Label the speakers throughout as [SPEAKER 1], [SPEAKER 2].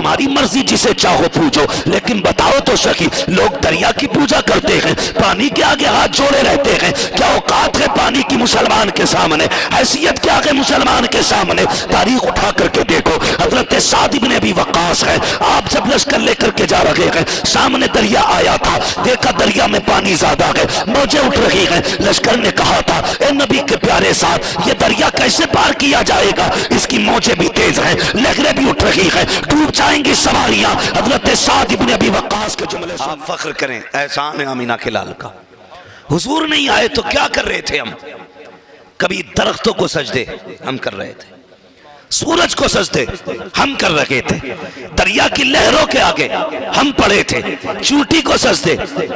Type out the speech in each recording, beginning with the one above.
[SPEAKER 1] तुम्हारी मर्जी जिसे चाहो पूजो, लेकिन बताओ तो सही, लोग दरिया की पूजा करते हैं, पानी के आगे हाथ जोड़े रहते हैं, क्या औकात है पानी की मुसलमान के सामने, हैसियत क्या है मुसलमान के सामने? तारीख उठा करके देखो, हजरत साद इब्न अबी वक्कास है, आप जब लश्कर लेकर के जा रहे हैं, सामने दरिया आया था, देखा दरिया में पानी ज्यादा है, मौजें उठ रही हैं, लश्कर ने कहा था ए नबी के प्यारे साथ ये दरिया कैसे पार किया जाएगा, इसकी मौजें भी तेज हैं, लहरें भी उठ रही हैं, डूब जाएंगी सवारियां। हजरत साद इब्न अबी वक्कास के जुमले
[SPEAKER 2] आप फख्र करें एहसान है आमीना के लाल का। हुजूर नहीं आए तो क्या कर रहे थे हम? कभी दरख्तों को सजदे हम कर रहे थे, सूरज को सजदे हम कर रहे थे, दरिया की लहरों के आगे हम पड़े थे, चूटी को सजदे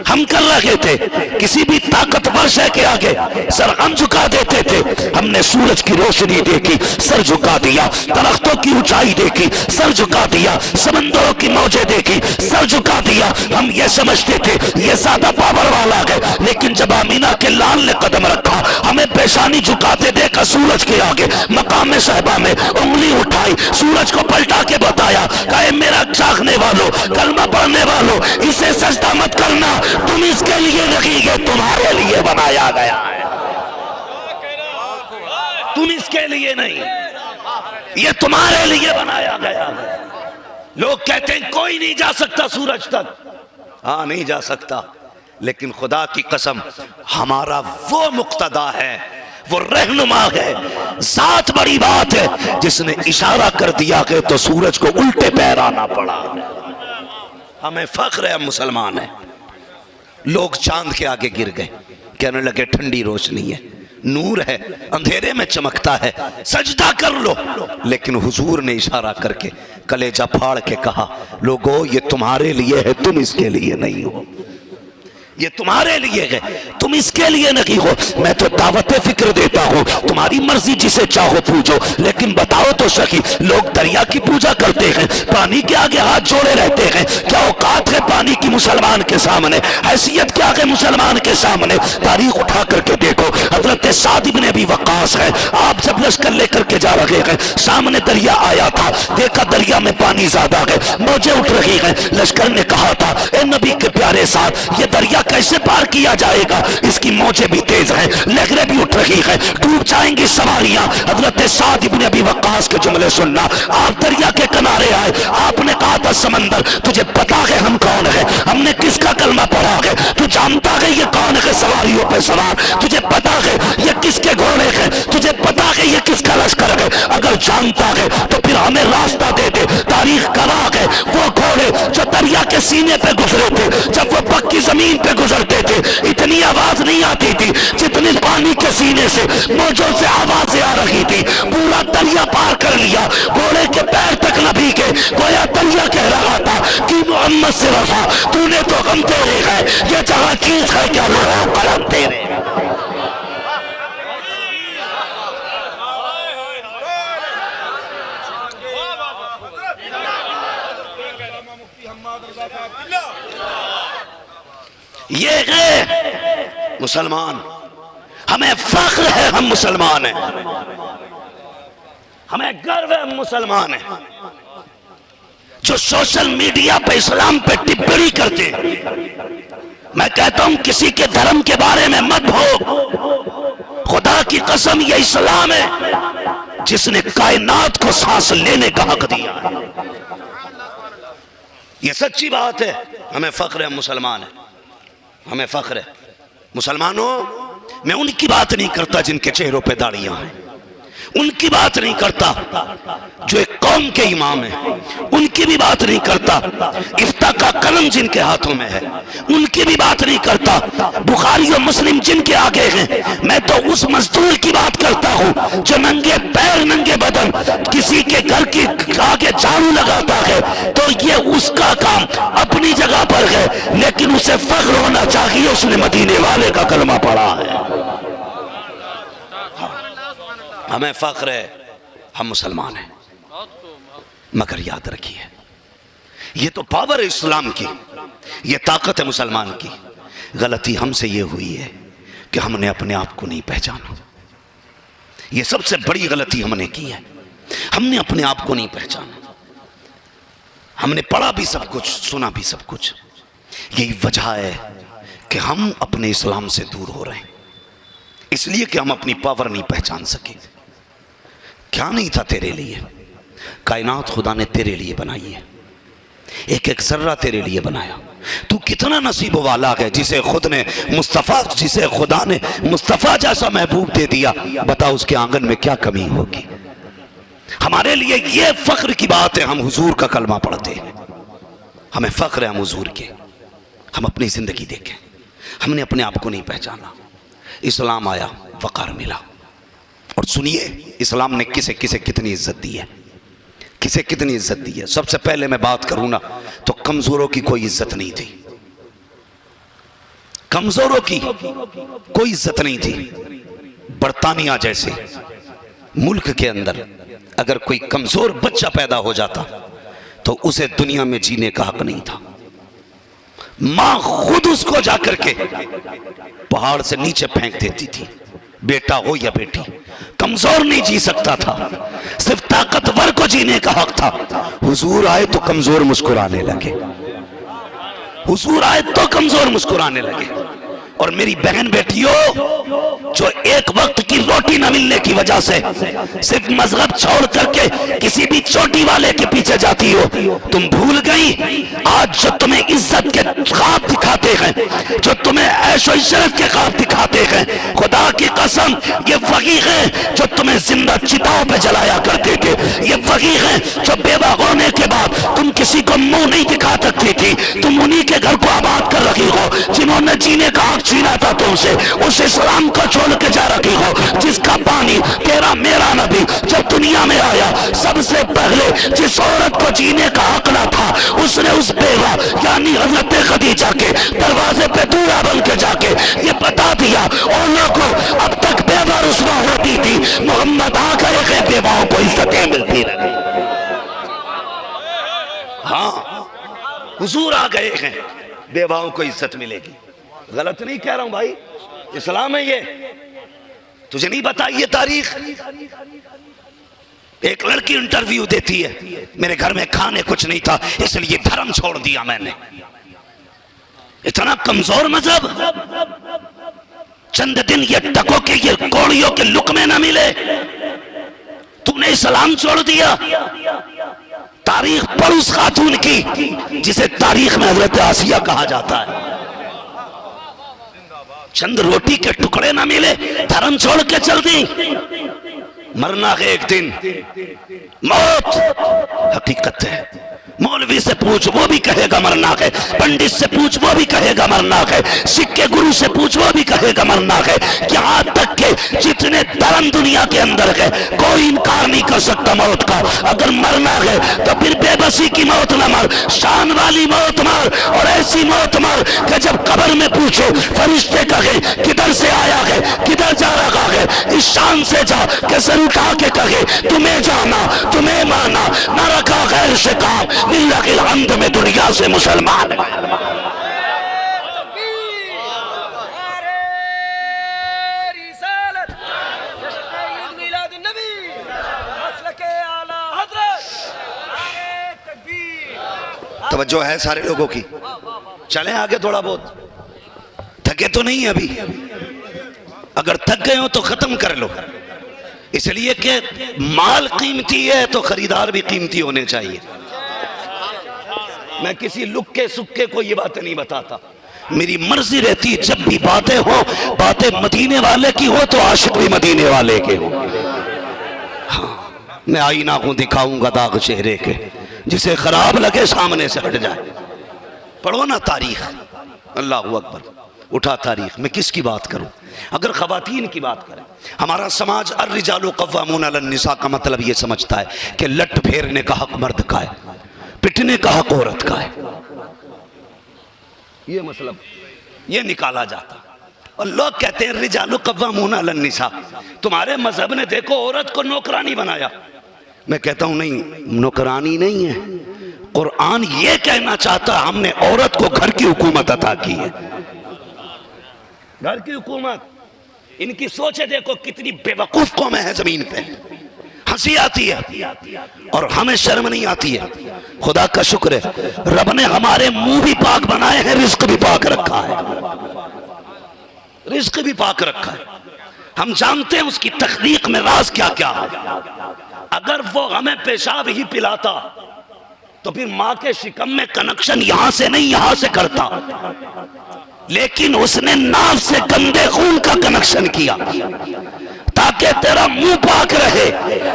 [SPEAKER 2] हम कर रहे थे, किसी भी ताकतवर शय के आगे सर हम झुका देते थे। हमने सूरज की रोशनी देखी, सर झुका दिया, दरख्तों की ऊंचाई देखी, सर झुका दिया, समंदरों की मौजें देखी, सर झुका दिया। हम ये समझते थे ये ज्यादा पावर वाला है, लेकिन जब आमीना के लाल ने कदम रखा, हमें पेशानी झुकाते देखा सूरज के आगे, मकाम साहिबा में उंगली उठाई, सूरज को पलटा के बताया, कहे मेरा चाहने वालों, कलमा पढ़ने वालों, इसे सजदा मत करना, तुम इसके लिए नहीं, ये तुम्हारे लिए बनाया गया है, तुम इसके लिए नहीं, ये तुम्हारे लिए बनाया गया है। लोग कहते हैं कोई नहीं जा सकता सूरज तक, हाँ नहीं जा सकता, लेकिन खुदा की कसम हमारा वो मुक्तदा है, वो रहनुमा है, सात बड़ी बात है, जिसने इशारा कर दिया कि तो सूरज को उल्टे पैर आना पड़ा। हमें फख्र है हम मुसलमान हैं। लोग चांद के आगे गिर गए, कहने लगे ठंडी रोशनी है, नूर है, अंधेरे में चमकता है, सजदा कर लो। लेकिन हुजूर ने इशारा करके कलेजा फाड़ के कहा, लोगों ये तुम्हारे लिए है, तुम इसके लिए नहीं हो, ये तुम्हारे लिए है, तुम इसके लिए नहीं हो। मैं तो दावत फिक्र देता हूँ, तुम्हारी मर्जी जिसे चाहो पूजो, लेकिन बताओ तो सही, लोग दरिया की पूजा करते हैं, पानी के आगे हाथ जोड़े रहते हैं, क्या औकात है पानी की मुसलमान के सामने, हैसियत क्या है मुसलमान के सामने? तारीख उठा करके देखो, हजरत साद इब्न अबी वक्कास है, आप जब लश्कर लेकर के जा रहे हैं, सामने दरिया आया था, देखा दरिया में पानी ज्यादा है, मौजें उठ रही हैं, लश्कर ने कहा था ए नबी के प्यारे साथ ये दरिया कैसे पार किया जाएगा, इसकी मौजें भी तेज हैं, लहरें भी उठ रही हैं, डूब जाएंगी सवारियां। हजरत साद इब्न अबी वक्कास के जुमले सुनना, आप दरिया के किनारे आए, आपने कहा था समंदर तुझे पता है हम कौन है, हमने किसका कलमा पढ़ा है, तू जानता है ये कौन है सवारियों पे सवार, तुझे पता है ये किसके घोड़े हैं, तुझे पता है ये किसका लश्कर है, अगर जानता है तो फिर हमें रास्ता दे दे। तारीख गवाह है वो घोड़े जो दरिया के सीने पे गुजरे थे, जब वो पक्की जमीन पे गुजरते थे इतनी आवाज नहीं आती थी जितनी पानी के सीने से मौजों से आवाजें आ रही थी। पूरा दरिया पार कर लिया, घोड़े के पैर तक न भीगे, गोया दरिया कह रहा था कि मोहम्मद से वफा तूने तो गम तेरे है, ये जगह चीज है क्या लोगों कलम तेरे। ये है मुसलमान, हमें फख्र है हम मुसलमान हैं, हमें गर्व है हम मुसलमान हैं। जो सोशल मीडिया पे इस्लाम पे टिप्पणी करते हैं, मैं कहता हूं किसी के धर्म के बारे में मत भो, खुदा की कसम ये इस्लाम है जिसने कायनात को सांस लेने का हक दिया है, ये सच्ची बात है। हमें फख्र है हम मुसलमान हैं, हमें फख्र है। मुसलमानों, मैं उनकी बात नहीं करता जिनके चेहरों पे दाढ़ियां हैं, उनकी बात नहीं करता जो एक कौम के इमाम है, उनकी भी बात नहीं करता, इफ्ता का कलम जिनके हाथों में है उनकी भी बात नहीं करता, बुखारी और मुस्लिम जिनके आगे हैं। मैं तो उस मजदूर की बात करता हूं जो नंगे पैर नंगे बदन किसी के घर के आगे झाड़ू लगाता है, तो ये उसका काम अपनी जगह पर है, लेकिन उसे फख्र होना चाहिए उसने मदीने वाले का कलमा पढ़ा है। हमें फख्र है हम मुसलमान हैं, मगर याद रखिए ये तो पावर है इस्लाम की, ये ताकत है मुसलमान की। गलती हमसे ये हुई है कि हमने अपने आप को नहीं पहचाना, ये सबसे बड़ी गलती हमने की है, हमने अपने आप को नहीं पहचाना। हमने पढ़ा भी सब कुछ, सुना भी सब कुछ। यही वजह है कि हम अपने इस्लाम से दूर हो रहे हैं, इसलिए कि हम अपनी पावर नहीं पहचान सके। क्या नहीं था तेरे लिए? कायनात खुदा ने तेरे लिए बनाई है, एक एक सर्रा तेरे लिए बनाया। तू कितना नसीब वाला है जिसे खुद ने मुस्तफ़ा, जिसे खुदा ने मुस्तफ़ा जैसा महबूब दे दिया। बता उसके आंगन में क्या कमी होगी। हमारे लिए ये फख्र की बात है, हम हुजूर का कलमा पढ़ते हैं, हमें फख्र है हम हुजूर के। हम अपनी जिंदगी देखें, हमने अपने आप को नहीं पहचाना। इस्लाम आया, वक़ार मिला। और सुनिए इस्लाम ने किसे किसे कितनी इज्जत दी है, किसे कितनी इज्जत दी है। सबसे पहले मैं बात करूं ना तो कमजोरों की कोई इज्जत नहीं थी, कमजोरों की कोई इज्जत नहीं थी। बरतानिया जैसे मुल्क के अंदर अगर कोई कमजोर बच्चा पैदा हो जाता तो उसे दुनिया में जीने का हक नहीं था। मां खुद उसको जाकर के पहाड़ से नीचे फेंक देती थी, बेटा हो या बेटी, कमजोर नहीं जी सकता था, सिर्फ ताकतवर को जीने का हक था। हुजूर आए तो कमजोर मुस्कुराने लगे, हुजूर आए तो कमजोर मुस्कुराने लगे। और मेरी बहन बेटियों, जो एक वक्त की रोटी न मिलने की वजह से सिर्फ मजहब छोड़ करके किसी भी चोटी वाले के पीछे जाती हो, तुम भूल गई आज जो तुम्हें इज्जत के ख्वाब दिखाते हैं, जो तुम्हें ऐशो इशरत के ख्वाब दिखाते हैं, खुदा की कसम ये वही है जो तुम्हें जिंदा चिताओं पे जलाया करते थे। ये वही है जो बेवा होने के बाद तुम किसी को मुंह नहीं दिखा सकती थी। तुम उन्हीं के घर को आबाद कर रही हो जिन्होंने जीने का हक छीना था तुमसे, उस इस्लाम को छोड़ के जा रही हो जिसका पानी तेरा मेरा नबी जब दुनिया में आया सबसे पहले जिस औरत को जीने का हक न था उसने उस बेवा यानी हजरत खदीजा के दरवाजे पे दूल्हा बन के जाके ये बता दिया और लोगों अब तक बेवा रुस्वा होती थी, मोहम्मद आ गए हैं, बेवाओं को इज्जतें मिलती रही। हाँ हुजूर आ गए हैं, बेवाओं को इज्जत मिलेगी। गलत नहीं कह रहा हूं भाई, इस्लाम है ये, तुझे नहीं बताई ये तारीख। एक लड़की इंटरव्यू देती है, मेरे घर में खाने कुछ नहीं था इसलिए धर्म छोड़ दिया मैंने। इतना कमजोर मजहब, चंद दिन ये टकों के ये कौड़ियों के लुकमे ना मिले, तूने इस्लाम छोड़ दिया। तारीख पढ़ उस खातून की जिसे तारीख में हजरत आसिया कहा जाता है। चंद रोटी के टुकड़े ना मिले, धर्म छोड़ के चल दी। मरना है एक दिन, मौत हकीकत है। मौलवी से पूछ वो भी कहेगा मरना है, पंडित से पूछ वो भी कहेगा मरना है, सिख के गुरु से पूछ वो भी कहेगा मरना है। यहाँ तक के जितने धर्म दुनिया के अंदर है कोई इनकार नहीं कर सकता मौत का। अगर मरना है तो फिर बेबसी की मौत न मर, शान वाली मौत मर, और ऐसी मौत मर कि जब कब्र में पूछो फरिश्ते कहे किधर से आया है, किधर जा रहा है, इस शान से जा कि सर उठा के कहे तुम्हें जाना, तुम्हें माना, न रखा गैर से काम, अंत में दुनिया से मुसलमान। तवज्जो है सारे लोगों की, चलें आगे थोड़ा बहुत। थके तो नहीं अभी, अगर थक गए हो तो खत्म कर लो, इसलिए कि माल कीमती है तो खरीदार भी कीमती होने चाहिए। मैं किसी लुक्के सुक्के को ये बातें नहीं बताता, मेरी मर्जी रहती जब भी बातें हो, बातें मदीने वाले की हो तो आशिक भी मदीने वाले के हो। हाँ, मैं आईना को दिखाऊंगा दाग चेहरे के, जिसे खराब लगे सामने से हट जाए। पढ़ो ना तारीख, अल्लाहू अकबर। उठा तारीख, मैं किसकी बात करूं? अगर खवातीन की बात करें, हमारा समाज अर्रिजालु कव्वामून अलन निसा का मतलब ये समझता है कि लट फेरने का हक मर्द का है, पिटने का हक औरत का है। ये मतलब ये निकाला जाता, और लोग कहते हैं रिजालु कव्वामून अलन निसा। तुम्हारे मजहब ने देखो औरत को नौकरानी बनाया। मैं कहता हूं नहीं, नौकरानी नहीं है, कुरान ये कहना चाहता है हमने औरत को घर की हुकूमत अता की है। घर की हुकूमत, इनकी सोचे देखो कितनी बेवकूफ कौम है जमीन पे। हंसी आती है और हमें शर्म नहीं आती है।
[SPEAKER 1] खुदा का शुक्र है, रब ने हमारे मुंह भी पाक बनाए हैं, रिज्क भी पाक रखा है, रिज्क भी पाक रखा है। हम जानते हैं उसकी तख्लीक में राज क्या क्या है। अगर वो हमें पेशाब ही पिलाता तो फिर मां के शिकम में कनेक्शन यहां से नहीं यहां से करता, लेकिन उसने नाव से गंदे खून का कनेक्शन किया ताकि तेरा मुंह पाक रहे।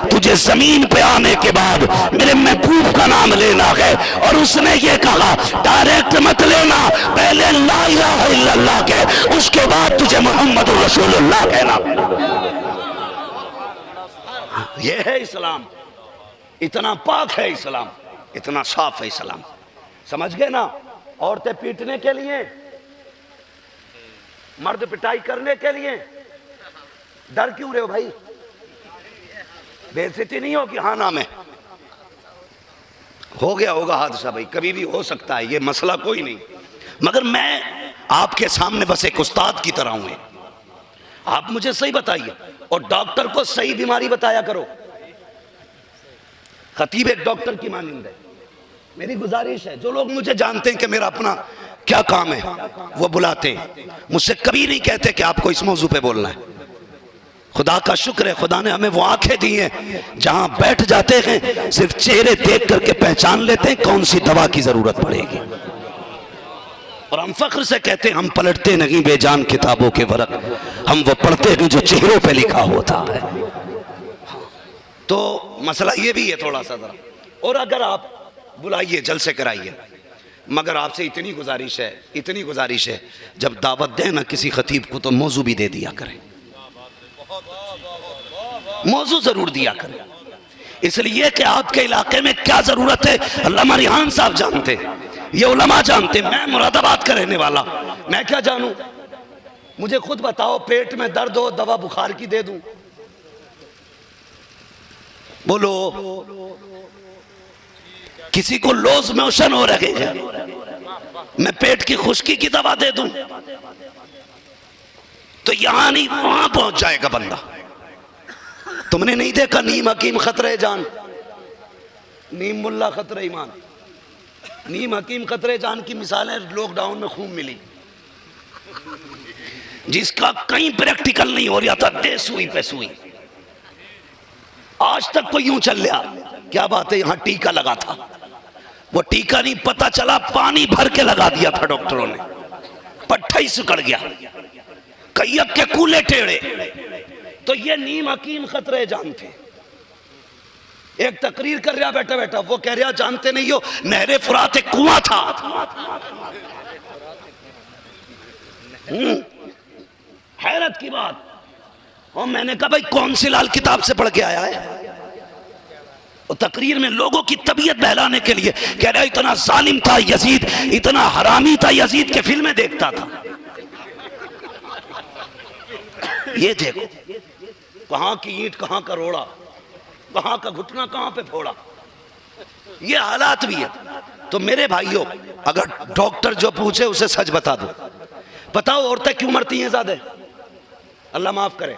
[SPEAKER 1] तुझे जमीन पे आने के बाद मेरे महबूब का नाम लेना है, और उसने ये कहा डायरेक्ट मत लेना, पहले ला इलाहा इल्लल्लाह कह, उसके बाद तुझे मोहम्मद रसूलुल्लाह कहना। ये है इस्लाम, इतना पाक है इस्लाम, इतना साफ है इस्लाम। समझ गए ना? औरतें पीटने के लिए, मर्द पिटाई करने के लिए, डर क्यों रहे हो भाई? बेइज्जती नहीं हो कि हाँ नाम है, हो गया होगा हादसा भाई, कभी भी हो सकता है, ये मसला कोई नहीं। मगर मैं आपके सामने बस एक उस्ताद की तरह हूं, आप मुझे सही बताइए, और डॉक्टर को सही बीमारी बताया करो। खतीब एक डॉक्टर की मानिंद है। मेरी गुजारिश है, जो लोग मुझे जानते हैं कि मेरा अपना क्या काम है वो बुलाते हैं, मुझसे कभी नहीं कहते कि आपको इस मौजू पे बोलना है। खुदा का शुक्र है, खुदा ने हमें वो आंखें दी हैं जहां बैठ जाते हैं, सिर्फ चेहरे देख करके पहचान लेते हैं कौन सी दवा की जरूरत पड़ेगी। और हम फख्र से कहते हैं हम पलटते नहीं बेजान किताबों के वरक, हम वो पढ़ते हैं जो चेहरों पे लिखा होता है। तो मसला ये भी है थोड़ा सा जरा, और अगर आप बुलाइए जलसे कराइए, मगर आपसे इतनी गुजारिश है, इतनी गुजारिश है, जब दावत दें ना किसी खतीब को तो मौजू भी दे दिया करें, मौजू जरूर दिया करें, इसलिए कि आपके इलाके में क्या जरूरत है अल्लामा रिहान साहब जानते, ये उलमा जानते। मैं मुरादाबाद का रहने वाला, मैं क्या जानूं? मुझे खुद बताओ, पेट में दर्द हो, दवा बुखार की दे दूं? बोलो। किसी को लूज मोशन हो रहे हैं, मैं पेट की खुश्की की दवा दे दूं? तो यहां नहीं वहां पहुंच जाएगा बंदा। तुमने नहीं देखा नीम हकीम खतरे जान, नीम मुल्ला खतरे ईमान, नीम हकीम खतरे जान की मिसालें लॉकडाउन में खूब मिली, जिसका कहीं प्रैक्टिकल नहीं हो रहा था, दे सुई पे सुई, आज तक कोई यूं चल रहा। क्या बात है, यहां टीका लगा था, वो टीका नहीं पता चला पानी भर के लगा दिया था डॉक्टरों ने, पट्टा ही सुकड़ गया, कैयक के कूले टेढ़े। तो ये नीम हकीम खतरे जानते। एक तकरीर कर रहा बैठा बैठा, वो कह रहा जानते नहीं हो नहरे फुरात एक कुआं था। हैरत की बात। और मैंने कहा भाई कौन सी लाल किताब से पढ़ के आया है? और तकरीर में लोगों की तबीयत बहलाने के लिए कह रहा इतना जालिम था यजीद, इतना हरामी था यजीद के फिल्में देखता था। ये देखो कहां की ईंट कहां का रोड़ा, कहां का घुटना कहां पे फोड़ा, ये हालात भी है। तो मेरे भाइयों, अगर डॉक्टर जो पूछे उसे सच बता दो, बताओ औरतें क्यों मरती हैं ज्यादा? अल्लाह माफ करे,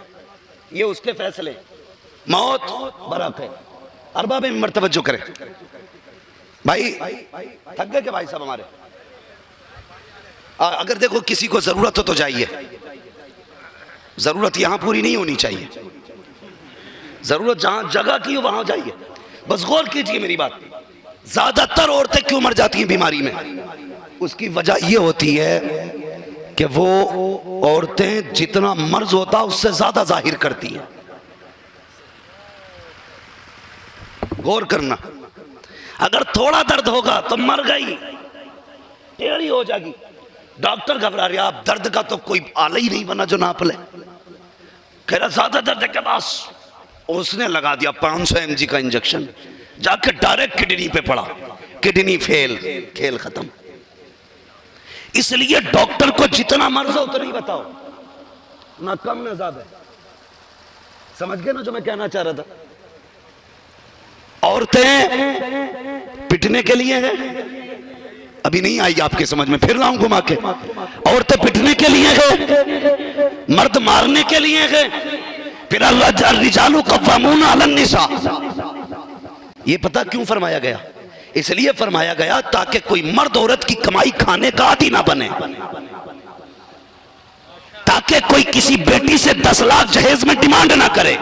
[SPEAKER 1] ये उसके फैसले, मौत बराबर है। अरबाब में तवज्जो करें भाई, थक गए के भाई साहब हमारे? अगर देखो किसी को जरूरत हो तो जाइए, जरूरत यहां पूरी नहीं होनी चाहिए, जरूरत जहां जगह की हो वहां जाइए। बस गौर कीजिए मेरी बात, ज्यादातर औरतें क्यों मर जाती हैं बीमारी में? उसकी वजह यह होती है कि वो औरतें जितना मर्ज होता उससे ज्यादा जाहिर करती हैं। गौर करना, अगर थोड़ा दर्द होगा तो मर गई, टेढ़ी हो जाएगी। डॉक्टर घबरा रहा, आप दर्द का तो कोई आला ही नहीं बना जो नाप ले। कह रहा ज्यादा दर्द के पास, उसने लगा दिया 500 mg का इंजेक्शन, जाकर डायरेक्ट किडनी पे पड़ा, किडनी फेल, खेल खत्म। इसलिए डॉक्टर को जितना मर्ज हो उतना ही बताओ, ना कम ना ज्यादा। समझ गए ना जो मैं कहना चाह रहा था? औरतें पिटने के लिए है, अभी नहीं आई आपके समझ में, फिर लाऊं घुमा के। औरतें पिटने के लिए है, मर्द मारने के लिए है, फिर अल्लाह रिजालु कव्वामून अलन निसा। ये पता क्यों फरमाया गया?
[SPEAKER 2] इसलिए फरमाया गया ताकि कोई मर्द औरत की कमाई खाने का आदी ना बने, ताकि कोई किसी बेटी से 10 लाख जहेज में डिमांड ना करे,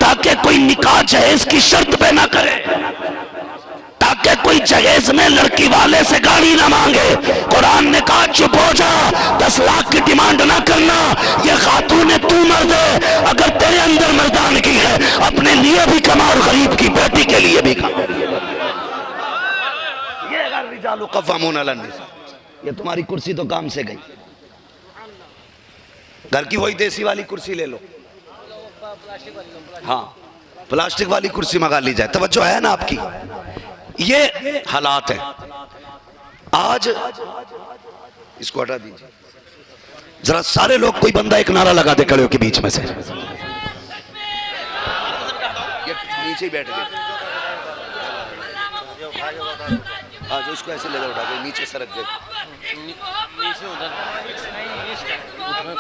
[SPEAKER 2] ताकि कोई निकाह जहेज की शर्त पे ना करे, ताकि कोई जहेज में लड़की वाले से गाड़ी ना मांगे। कुरान ने कहा चुप हो जा, 10 लाख की डिमांड ना करना, ये खातून है, तू मर्द है, अगर तेरे अंदर मर्दानगी है अपने लिए भी कमा और गरीब की बेटी के लिए भी कमा। ये तुम्हारी कुर्सी तो काम से गई, घर की वही देसी वाली कुर्सी ले लो। हाँ, प्लास्टिक वाली कुर्सी मंगा ली जाए। तवज्जो है ना आपकी? ये हालात है आज। इसको हटा दीजिए जरा, सारे लोग, कोई बंदा एक नारा लगा दे खड़े हो के बीच में से। ये नीचे ही बैठ गए, आज उसको ऐसे ले जाओ, उठा के नीचे सरक गए, नीचे उधर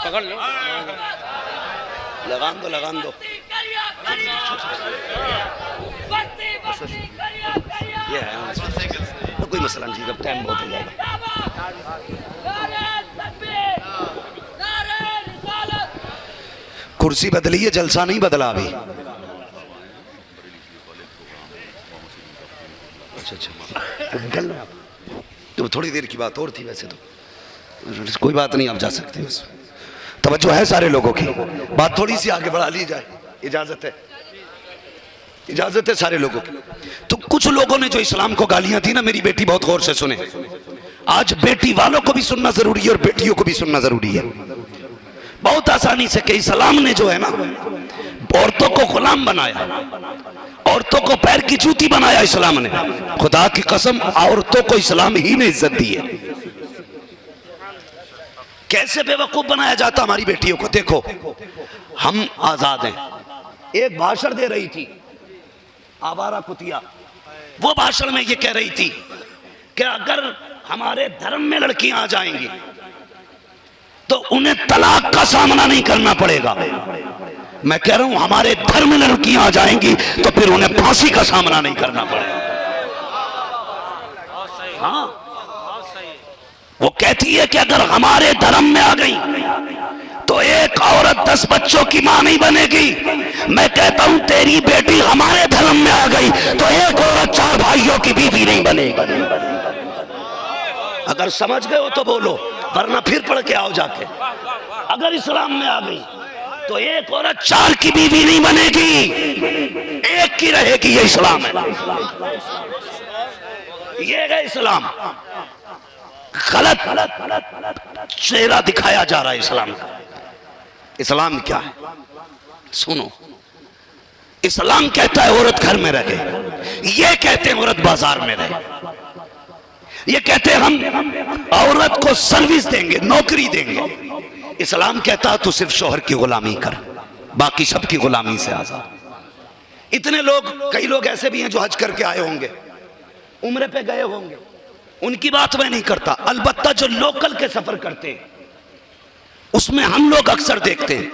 [SPEAKER 2] पकड़ लो, लगान दो, लगान दो। ये है तो कोई मसला नहीं, जब टाइम बहुत हो जाएगा। कुर्सी बदली है, जलसा नहीं बदला अभी। अच्छा, तो थोड़ी देर की बात और थी, वैसे तो कोई बात नहीं, आप जा सकते हैं। तवज्जो है सारे लोगों की, बात थोड़ी सी आगे बढ़ा ली जाए, इजाजत है, इजाजत है सारे लोगों की। तो कुछ लोगों ने जो इस्लाम को गालियां दी ना, मेरी बेटी बहुत गौर से सुने, आज बेटी वालों को भी सुनना जरूरी है और बेटियों को भी सुनना जरूरी है। बहुत आसानी से कि इस्लाम ने जो है ना औरतों को गुलाम बनाया, औरतों को पैर की जूती बनाया इस्लाम ने। खुदा की कसम, औरतों को इस्लाम ही ने इज्जत दी है। कैसे बेवकूफ बनाया जाता हमारी बेटियों को। देखो, हम आजाद हैं। एक भाषण दे रही थी आवारा कुतिया, वो भाषण में ये कह रही थी कि अगर हमारे धर्म में लड़कियां आ जाएंगी तो उन्हें तलाक का सामना नहीं करना पड़ेगा। मैं कह रहा हूं हमारे धर्म में लड़कियां आ जाएंगी तो फिर उन्हें फांसी का सामना नहीं करना पड़ेगा। हाँ, वो कहती है कि अगर हमारे धर्म में आ गई तो एक औरत 10 बच्चों की मां नहीं बनेगी। मैं कहता हूं तेरी बेटी हमारे धर्म में आ गई तो एक औरत 4 भाइयों की बीवी नहीं बनेगी। अगर समझ गए हो तो बोलो, वरना फिर पढ़ के आओ जाके। अगर इस्लाम में आ गई तो एक औरत 4 की बीवी नहीं बनेगी, एक की रहेगी। ये इस्लाम है, ये है इस्लाम। गलत चेहरा दिखाया जा रहा है इस्लाम का। इस्लाम क्या है सुनो, इस्लाम कहता है औरत घर में रहे, ये कहते हैं औरत बाजार में रहे, ये कहते हैं हम औरत को सर्विस देंगे, नौकरी देंगे। इस्लाम कहता है तू सिर्फ शौहर की गुलामी कर, बाकी सबकी गुलामी से आजाद। इतने लोग, कई लोग ऐसे भी हैं जो हज करके आए होंगे, उम्रे पे गए होंगे, उनकी बात मैं नहीं करता। अलबत्ता जो लोकल के सफर करते हैं उसमें हम लोग अक्सर देखते हैं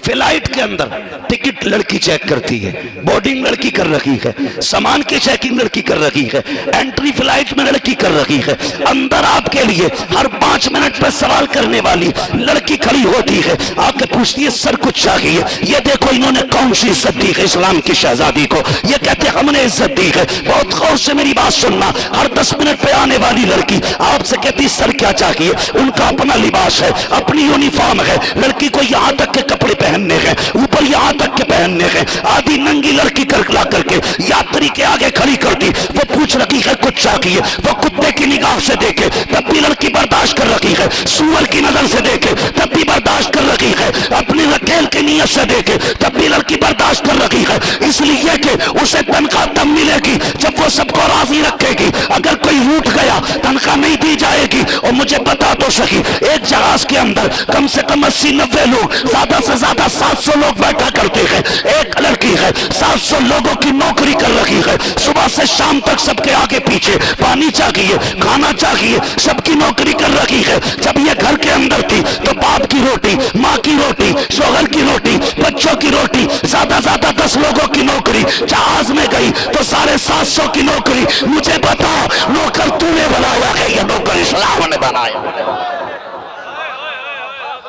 [SPEAKER 2] फ्लाइट के अंदर टिकट लड़की चेक करती है, बोर्डिंग लड़की कर रही है, सामान की चेकिंग लड़की कर रही है, एंट्री फ्लाइट में लड़की कर रही है, अंदर आपके लिए हर 5 मिनट पर सवाल करने वाली लड़की खड़ी होती है, आके पूछती है सर कुछ चाहिए, ये देखो इन्होंने कौन सी इज्जत दी है इस्लाम की शहजादी को, ये कहते हमने इज्जत दी है। बहुत गौर से मेरी बात सुनना, हर 10 मिनट पे आने वाली लड़की आपसे कहती सर क्या चाहिए, उनका अपना लिबास है, अपनी यूनिफॉर्म है, लड़की को यहाँ तक के कपड़े पहनने हैं, ऊपर यहाँ तक के पहनने हैं। आधी नंगी लड़की करकला करके यात्री के आगे खड़ी करती, वो पूछ रही है कुछ चाहिए, वो कुत्ते की निगाह से देखे तब भी लड़की बर्दाश्त कर रही है, सूअर की नजर से देखे तब भी बर्दाश्त कर रही है, अपनी रखेल की नीयत से देखे तब भी लड़की बर्दाश्त कर रही है, इसलिए कि उसे तनख्वाह तब मिलेगी जब वो सबको राजी रखेगी। अगर कोई रूठ गया तनख्वाह नहीं दी जाएगी। और मुझे बता तो सही, एक जहाज के अंदर कम से कम 80-90 लोग, ज्यादा से ज्यादा 700 लोग बैठा करते हैं। एक लड़की है 700 लोगों की नौकरी कर रही है, सुबह
[SPEAKER 1] सुबह से शाम तक सबके आगे पीछे पानी चाहिए, खाना चाहिए, सबकी नौकरी कर रखी है। जब ये घर के अंदर थी तो बाप की रोटी, माँ की रोटी, शोहर की रोटी, बच्चों की रोटी, ज्यादा 10 लोगों की नौकरी। जहाज में गई तो 750 की नौकरी। मुझे बता, नौकर तूने बनाया है या नौकर इस्लाम ने बनाया?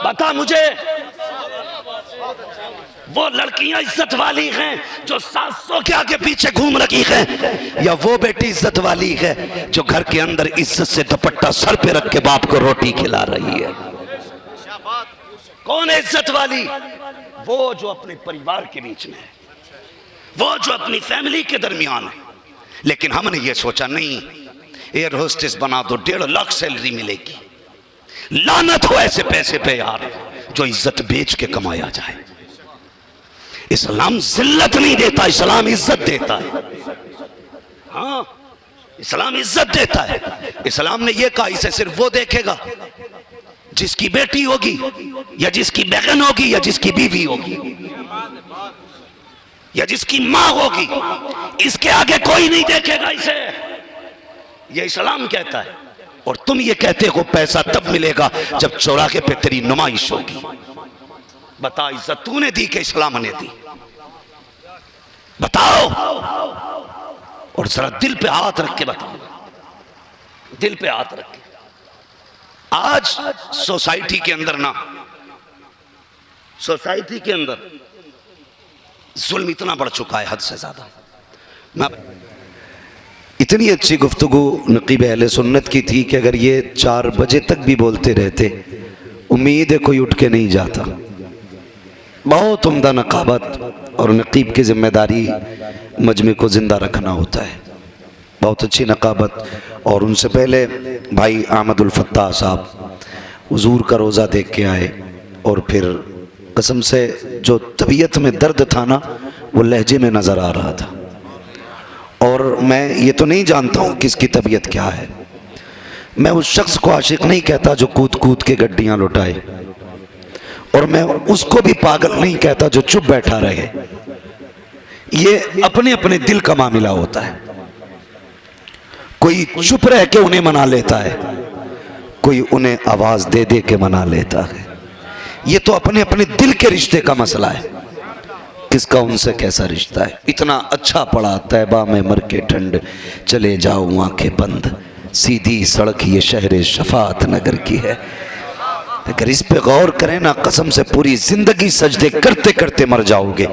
[SPEAKER 2] बता मुझे, वो लड़कियां इज्जत वाली हैं जो 700 के आगे पीछे घूम रखी हैं, या वो बेटी इज्जत वाली है जो घर के अंदर इज्जत से दुपट्टा सर पे रख के बाप को रोटी खिला रही है? कौन है इज्जत वाली? वो जो अपने परिवार के बीच में है, वो जो अपनी फैमिली के दरमियान है। लेकिन हमने ये सोचा नहीं, एयर होस्टेस बना दो, 1.5 लाख सैलरी मिलेगी। लानत हो ऐसे पैसे पे यार, जो इज्जत बेच के कमाया जाए। इस्लाम जिल्लत नहीं देता, इस्लाम इज्जत देता है। हाँ, इस्लाम इज्जत देता है। इस्लाम ने यह कहा, इसे सिर्फ वो देखेगा जिसकी बेटी होगी, या जिसकी बहन होगी, या जिसकी बीवी होगी, या जिसकी मां होगी। इसके आगे कोई नहीं देखेगा इसे, यह इस्लाम कहता है। और तुम ये कहते हो पैसा तब मिलेगा जब चौराहे पे तेरी नुमाइश होगी। बता, इज्जत तूने दी कि इस्लाम ने दी? बताओ। और जरा दिल पे हाथ रख के बताओ, दिल पे हाथ रख के। आज सोसाइटी के अंदर ना, सोसाइटी के अंदर जुल्म इतना बढ़ चुका है, हद से ज्यादा। मैं इतनी अच्छी गुफ्तगू नकीब अहले सुन्नत की थी कि अगर ये 4 बजे तक भी बोलते रहते, उम्मीद है कोई उठ के नहीं जाता। बहुत उम्दा नकाबत और नकीब की जिम्मेदारी मजमे को ज़िंदा रखना होता है। बहुत अच्छी नकाबत। और उनसे पहले भाई अहमदुल फत्ताह साहब हुजूर का रोज़ा देख के आए, और फिर कसम से जो तबीयत में दर्द था ना, वो लहजे में नज़र आ रहा था। और मैं ये तो नहीं जानता हूँ किसकी तबीयत क्या है। मैं उस शख्स को आशिक नहीं कहता जो कूद कूद के गड्डियाँ लुटाए, और मैं उसको भी पागल नहीं कहता जो चुप बैठा रहे। ये अपने अपने दिल का मामला होता है। कोई चुप रह के उन्हें मना लेता है, कोई उन्हें आवाज दे दे के मना लेता है। ये तो अपने अपने दिल के रिश्ते का मसला है, किसका उनसे कैसा रिश्ता है। इतना अच्छा पड़ा तैबा में मर के ठंड, चले जाओ आंखें बंद, सीधी सड़क ये शहर शफात नगर की है। अगर इस पे गौर करें ना, कसम से पूरी जिंदगी सजदे करते करते मर जाओगे,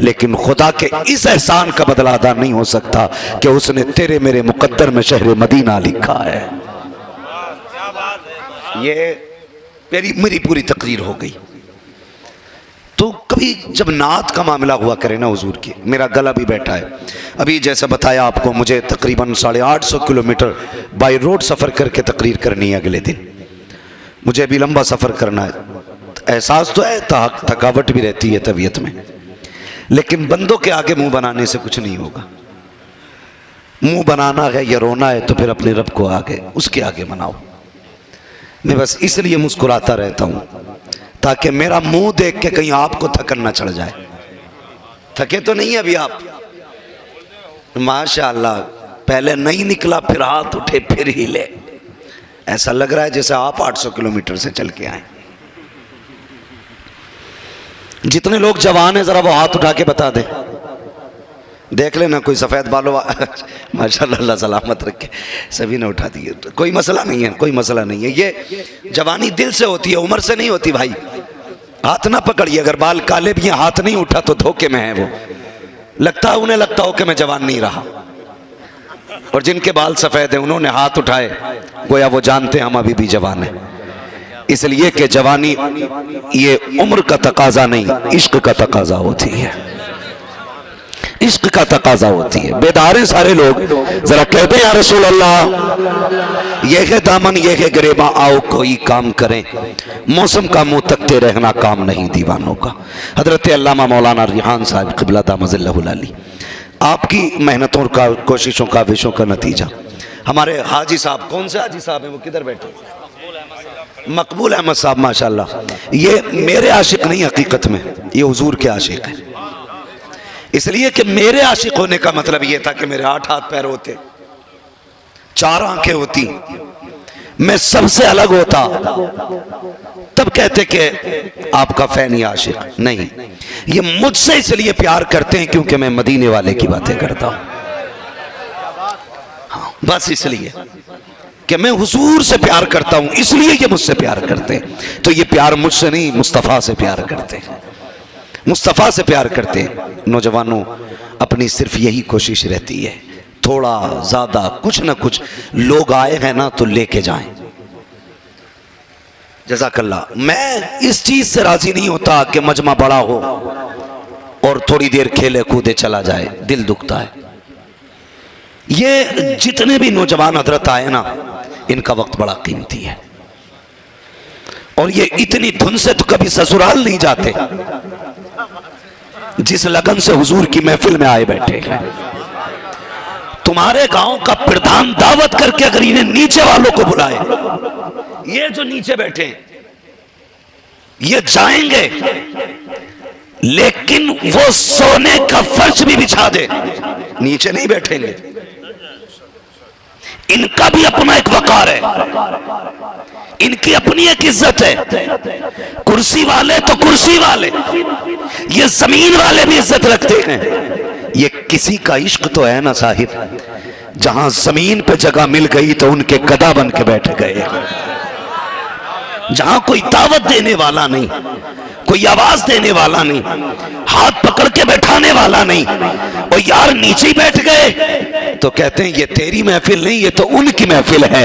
[SPEAKER 2] लेकिन खुदा के इस एहसान का बदला अदा नहीं हो सकता कि उसने तेरे मेरे मुकद्दर में शहर मदीना लिखा है। ये मेरी पूरी तकरीर हो गई। तो कभी जब नात का मामला हुआ करे ना हुजूर की, मेरा गला भी बैठा है। अभी जैसा बताया आपको, मुझे तकरीबन 850 किलोमीटर बाई रोड सफ़र करके तकरीर करनी है अगले दिन। मुझे अभी लंबा सफ़र करना है। एहसास तो है, थकावट भी रहती है तबीयत में, लेकिन बंदों के आगे मुंह बनाने से कुछ नहीं होगा। मुंह बनाना है या रोना है तो फिर अपने रब को आगे, उसके आगे मनाओ। मैं बस इसलिए मुस्कुराता रहता हूँ ताकि मेरा मुंह देख के कहीं आपको थकन ना चढ़ जाए। थके तो नहीं अभी आप? माशाअल्लाह, पहले नहीं निकला फिर हाथ उठे फिर हिले। ऐसा लग रहा है जैसे आप 800 किलोमीटर से चल के आए। जितने लोग जवान हैं जरा वो हाथ उठा के बता दें, देख लेना कोई सफ़ेद बालों माशाल्लाह, अल्लाह सलामत रखे। सभी ने उठा दिए। कोई मसला नहीं है, कोई मसला नहीं है। ये जवानी दिल से होती है, उम्र से नहीं होती भाई। हाथ ना पकड़िए, अगर बाल काले भी हैं हाथ नहीं उठा तो धोखे में है वो। लगता है उन्हें लगता हो कि मैं जवान नहीं रहा, और जिनके बाल सफ़ेद हैं उन्होंने हाथ उठाए, गोया वो जानते हैं हम अभी भी जवान हैं। इसलिए कि जवानी ये उम्र का तकाजा नहीं, इश्क का तकाजा होती है, इश्क का तकाजा होती है। बेदार सारे लोग, जरा कहते हैं या रसूल अल्लाह, ये है दामन ये है गिरेबा, आओ कोई काम करें। मौसम का मुंह तकते रहना काम नहीं दीवानों का। हजरत अल्लामा मौलाना रिहान साहब क़िबला दामज़िल्लहुल अली, आपकी मेहनतों का, कोशिशों का, विशों का नतीजा। हमारे हाजी साहब, कौन से हाजी साहब हैं वो, किधर बैठे? मकबूल अहमद साहब माशाल्लाह। ये मेरे आशिक नहीं, हकीकत में ये हुजूर के आशिक हैं। इसलिए कि मेरे आशिक होने का मतलब यह था कि मेरे 8 हाथ पैर होते, 4 आंखें होती, मैं सबसे अलग होता, तब कहते कि आपका फैनी आशिक। नहीं, ये मुझसे इसलिए प्यार करते हैं क्योंकि मैं मदीने वाले की बातें करता हूं। हाँ, बस इसलिए कि मैं हुजूर से प्यार करता हूं, इसलिए ये मुझसे प्यार करते हैं। तो ये प्यार मुझसे नहीं, मुस्तफ़ा से प्यार करते हैं, मुस्तफ़ा से प्यार करते हैं। नौजवानों, अपनी सिर्फ यही कोशिश रहती है, थोड़ा ज्यादा कुछ ना कुछ लोग आए हैं ना तो लेके जाएं। जज़ाकल्लाह। मैं इस चीज से राजी नहीं होता कि मजमा बड़ा हो और थोड़ी देर खेले कूदे चला जाए, दिल दुखता है। ये जितने भी नौजवान हजरत आए ना, इनका वक्त बड़ा कीमती है, और ये इतनी धुन से तो कभी ससुराल नहीं जाते जिस लगन से हुजूर की महफिल में आए बैठे हैं। तुम्हारे गांव का प्रधान दावत करके अगर इन्हें नीचे वालों को बुलाए, ये जो नीचे बैठे ये जाएंगे, लेकिन वो सोने का फर्श भी बिछा दे, नीचे नहीं बैठेंगे। इनका भी अपना एक वकार है, इनकी अपनी एक इज्जत है। कुर्सी वाले तो कुर्सी वाले, ये जमीन वाले भी इज्जत रखते हैं। ये किसी का इश्क तो है ना साहिब, जहां जमीन पे जगह मिल गई तो उनके गदा बन के बैठ गए। जहां कोई दावत देने वाला नहीं, कोई आवाज देने वाला नहीं, हाथ पकड़ के बैठाने वाला नहीं, और यार नीचे ही बैठ गए तो कहते हैं ये तेरी महफिल नहीं, ये तो उनकी महफिल है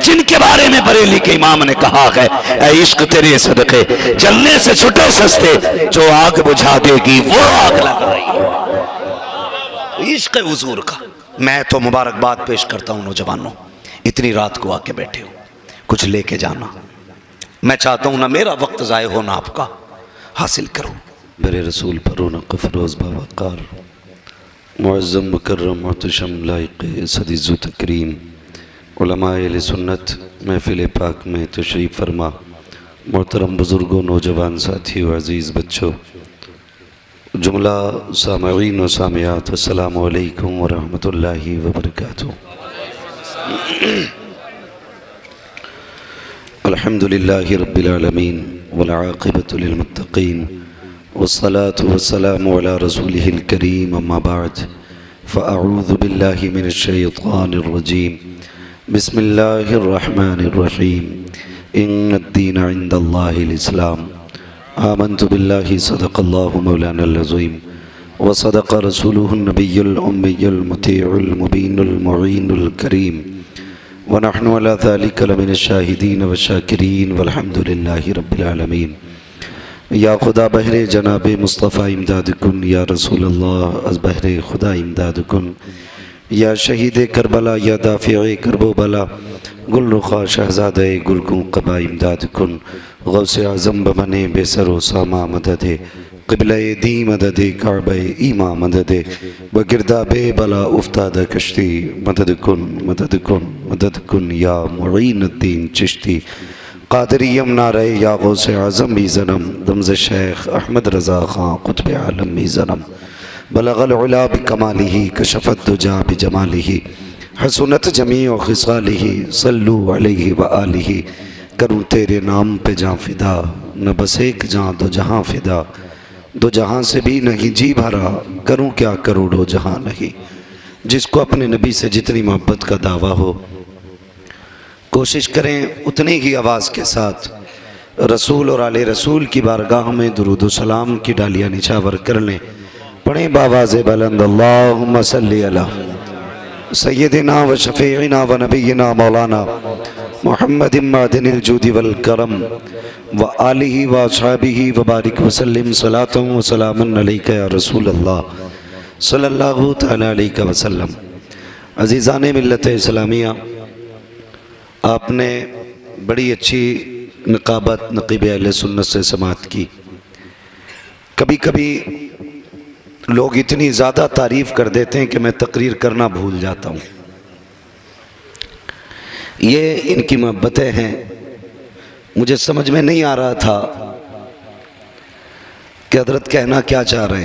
[SPEAKER 2] जिनके बारे में बरेली के इमाम ने कहा है, ऐ इश्क तेरे सदके जलने से छुटे सस्ते, जो आग बुझा देगी वो आग लग रही। इश्क हुजूर का मैं तो मुबारकबाद पेश करता हूं नौजवानों, इतनी रात को आके बैठे हो, कुछ लेके जाना। मैं चाहता हूं ना मेरा वक्त जाए हो ना आपका, हासिल करो।
[SPEAKER 3] मेरे रसूल पर रौनक़ फ़रोज़ बावक़ार मुअज़्ज़म मुकर्रम मुहतशम लाइक़ सदीज़ु तकरीम उलमाए अहले सुन्नत महफ़िल पाक में तशरीफ़ फरमा, मोहतरम बुज़ुर्गों, नौजवान साथियों, अज़ीज़ बच्चों, जुमला सामईन व सामियात, अस्सलामु अलैकुम व रहमतुल्लाहि व बरकातुहू। अल्हम्दुलिल्लाहि रब्बिल आलमीन वल आक़िबतु लिल मुत्तक़ीन वस्सलातु वस्सलामु अला रसूलिहिल करीम, अम्मा बाद, फ़अऊज़ु बिल्लाहि मिनश शैतानिर रजीम, बिस्मिल्लाहिर रहमानिर रहीम, इन्नद्दीन इंदल्लाहिल इस्लाम, आमन्तु बिल्लाहि सदक़ल्लाहु मौलानल अज़ीम व सदक़ रसूलुहुन नबियुल उम्मियुल मुतीउल मुबीनुल मुईनुल करीम व नहनु अला ज़ालिका लमिनश शाहिदीन व शाकिरीन वल्हम्दुलिल्लाहि रब्बिल आलमीन। या खुदा बहरे जनाब मुस्तफ़ा इमदाद कुन, या रसूल अल्लाह अज़ बहरे खुदा इमदाद कुन, या शहीद करबला, या दाफ़िए करबो बला, गुल रुखा शहज़ादे गुलगुं क़बा इमदाद कुन, गौसे आज़म बमने बेसरो सामा मददे, क़िबले दी मददे, काबे ईमा मददे, बगिरदाबे बला उफ्ताद कश्ती, मदद कुन मदद कुन मदद कुन, या मुईनुद्दीन चिश्ती क़ादिरियम नारे, या गौसे आज़म भी ज़नम, दमज़ शेख अहमद रज़ा ख़ां क़ुत्ब आलम भी ज़नम, बलग़ल उला बिकमालिही कशफ़त दुजा बिजमालिही, हसनत जमीअ ख़िसालिही, सल्लु अलैहि व आलिही। करूँ तेरे नाम पे जाँ फ़िदा, न बस एक जाँ दो जहाँ फ़िदा, दो जहाँ से भी नहीं जी भरा, करूँ क्या करोड़ों जहाँ नहीं। जिसको अपने नबी से जितनी मोहब्बत का दावा हो, कोशिश करें उतनी ही आवाज़ के साथ रसूल और आले रसूल की बारगाह में दुरूद सलाम की डालियाँ निछावर कर लें। पढ़ें बावाज़ बुलंद, अल्लाहुम्मा सल्ली अला सय्यदिना व शफ़ीइना व नबीना मौलाना मुहम्मद मादिनिल जूदी वल करम व आलिही व अस्हाबिही व बारिक वसल्लिम सलातन व सलामन अलैका या रसूल अल्लाह सल्लल्लाहु तआला अलैहि वसल्लम। अज़ीज़ाने मिल्लत इस्लामिया, आपने बड़ी अच्छी नक़ाबत नक़ीब अहले सुन्नत से समात की। कभी कभी लोग इतनी ज़्यादा तारीफ़ कर देते हैं कि मैं तकरीर करना भूल जाता हूँ। ये इनकी मोहब्बतें हैं। मुझे समझ में नहीं आ रहा था कि हज़रत कहना क्या चाह रहे हैं।